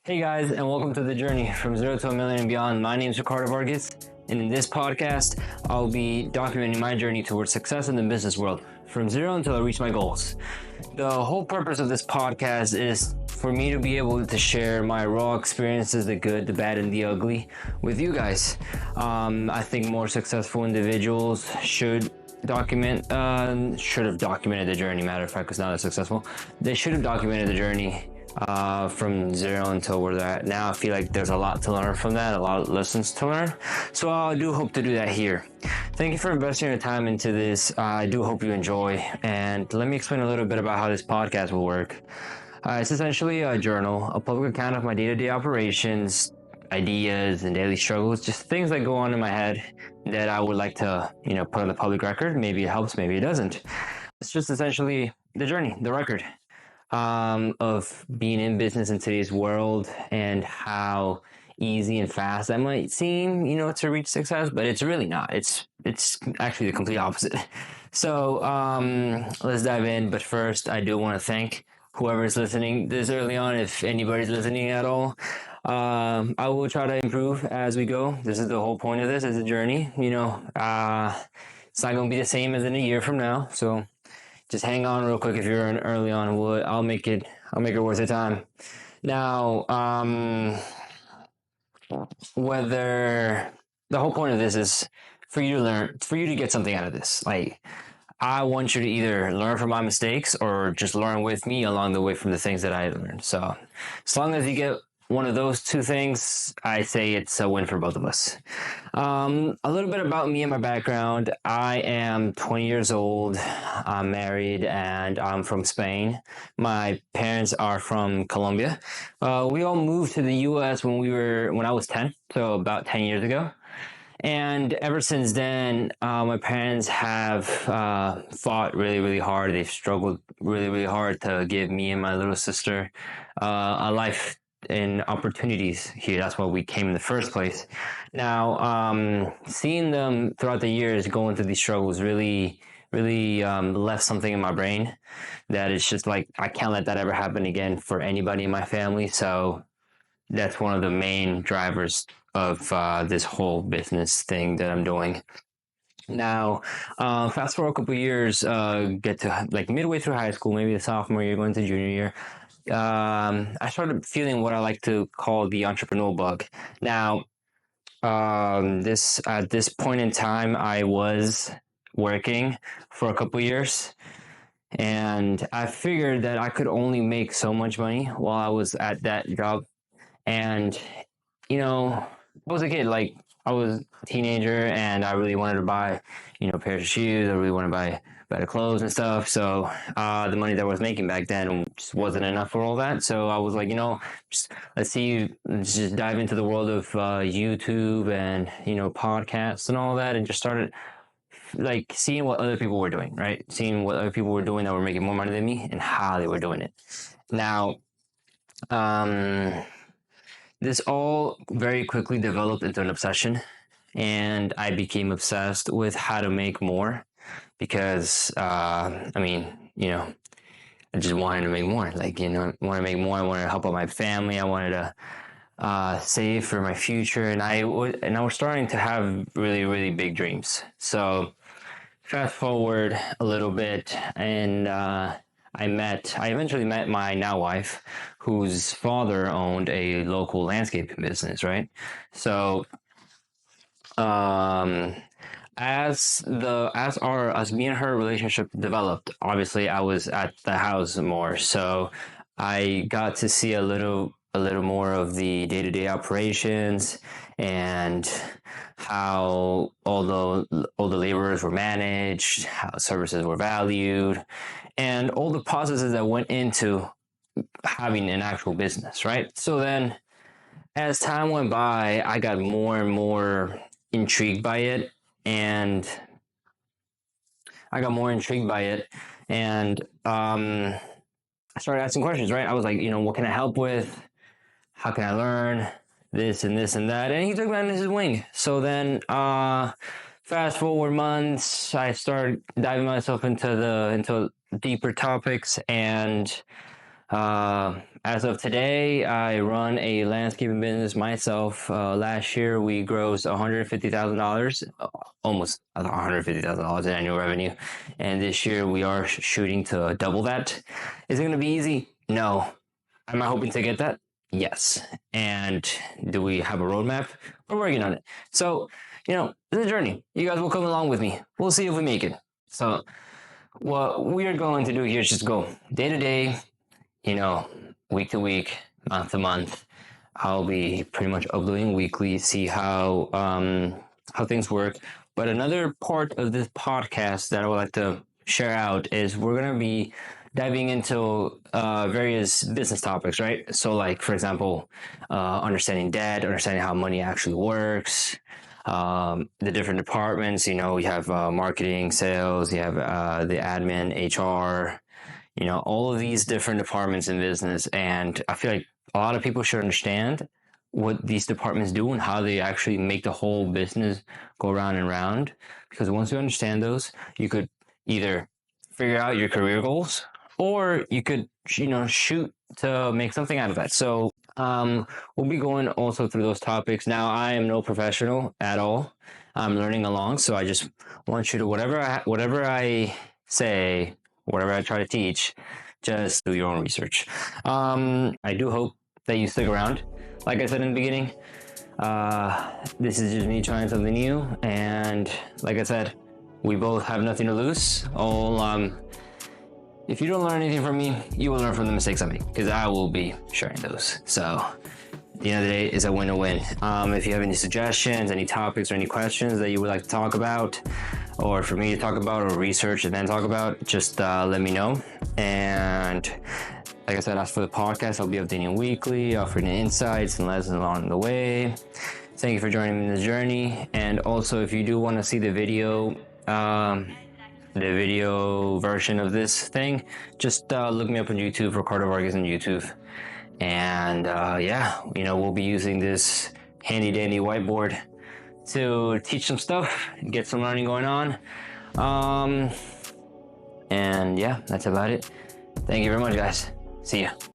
Hey guys, and welcome to the journey from 0 to 1 million and beyond. My name is Ricardo Vargas, and in this podcast, I'll be documenting my journey towards success in the business world from zero until I reach my goals. The whole purpose of this podcast is for me to be able to share my raw experiences, the good, the bad, and the ugly, with you guys. I think more successful individuals should have documented the journey. Matter of fact, because now they're successful, they should have documented the journey from zero until where they're at now. I feel like there's a lot to learn from that, a lot of lessons to learn. So I do hope to do that here. Thank you for investing your time into this. I do hope you enjoy. And let me explain a little bit about how this podcast will work. It's essentially a journal, a public account of my day-to-day operations, ideas, and daily struggles, just things that go on in my head that I would like to, put on the public record. Maybe it helps, maybe it doesn't. It's just essentially the journey, the record. Of being in business in today's world and how easy and fast that might seem, to reach success, but it's really not. It's actually the complete opposite. So let's dive in. But first, I do want to thank whoever's listening this early on, if anybody's listening at all. I will try to improve as we go. This is the whole point of this, is a journey. It's not going to be the same as in a year from now. So just hang on real quick if you're early on. I'll make it worth your time. Now, whether the whole point of this is for you to get something out of this. Like, I want you to either learn from my mistakes or just learn with me along the way from the things that I learned. So as long as you get one of those two things, I say it's a win for both of us. A little bit about me and my background. I am 20 years old. I'm married and I'm from Spain. My parents are from Colombia. We all moved to the U.S. when I was 10, so about 10 years ago. And ever since then, my parents have fought really, really hard. They've struggled really, really hard to give me and my little sister a life and opportunities here. That's why we came in the first place. Now, seeing them throughout the years going through these struggles really left something in my brain that it's just like, I can't let that ever happen again for anybody in my family. So that's one of the main drivers of this whole business thing that I'm doing. Now, fast forward a couple of years, get to like midway through high school, maybe the sophomore year, going to junior year. I started feeling what I like to call the entrepreneurial bug. Now, at this point in time, I was working for a couple years, and I figured that I could only make so much money while I was at that job. And, I was a kid, like I was a teenager, and I really wanted to buy, pairs of shoes. I really wanted to buy better clothes and stuff. So the money that I was making back then just wasn't enough for all that. So I was like, let's just dive into the world of YouTube and, podcasts and all that, and just started like seeing what other people were doing, right? Seeing what other people were doing that were making more money than me and how they were doing it. Now, this all very quickly developed into an obsession, and I became obsessed with how to make more because, I just wanted to make more. Like, I want to make more. I wanted to help out my family. I wanted to save for my future, and I was starting to have really, really big dreams. So fast forward a little bit, and I eventually met my now wife, whose father owned a local landscaping business, right? So, as me and her relationship developed, obviously I was at the house more, so I got to see a little more of the day-to-day operations and how all the laborers were managed, how services were valued, and all the processes that went into having an actual business, right? So then, as time went by, I got more and more intrigued by it, and I started asking questions, right? I was like, what can I help with? How can I learn this and this and that? And he took me under his wing. So then, fast forward months, I started diving myself into deeper topics, and As of today, I run a landscaping business myself. Last year, we grossed $150,000, almost $150,000 in annual revenue. And this year, we are shooting to double that. Is it going to be easy? No. Am I hoping to get that? Yes. And do we have a roadmap? We're working on it. So, it's a journey. You guys will come along with me. We'll see if we make it. So, what we are going to do here is just go day to day, week to week, month to month. I'll be pretty much uploading weekly, see how things work. But another part of this podcast that I would like to share out is we're going to be diving into various business topics, right? So like, for example, understanding debt, understanding how money actually works, the different departments, you have marketing, sales, you have the admin, HR, all of these different departments in business. And I feel like a lot of people should understand what these departments do and how they actually make the whole business go round and round. Because once you understand those, you could either figure out your career goals, or you could, shoot to make something out of that. So we'll be going also through those topics. Now, I am no professional at all. I'm learning along, so I just want you to, whatever I say, whatever I try to teach, just do your own research. I do hope that you stick around. Like I said in the beginning, this is just me trying something new. And like I said, we both have nothing to lose. If you don't learn anything from me, you will learn from the mistakes I make, because I will be sharing those. So at the end of the day, it's a win-win. If you have any suggestions, any topics, or any questions that you would like to talk about, or for me to talk about, or research and then talk about, just let me know. And like I said, as for the podcast, I'll be updating weekly, offering insights and lessons along the way. Thank you for joining me in the journey. And also, if you do want to see the video version of this thing, just look me up on YouTube, Ricardo Vargas on YouTube. And we'll be using this handy dandy whiteboard to teach some stuff, get some learning going on. And yeah, that's about it. Thank you very much, guys. See ya.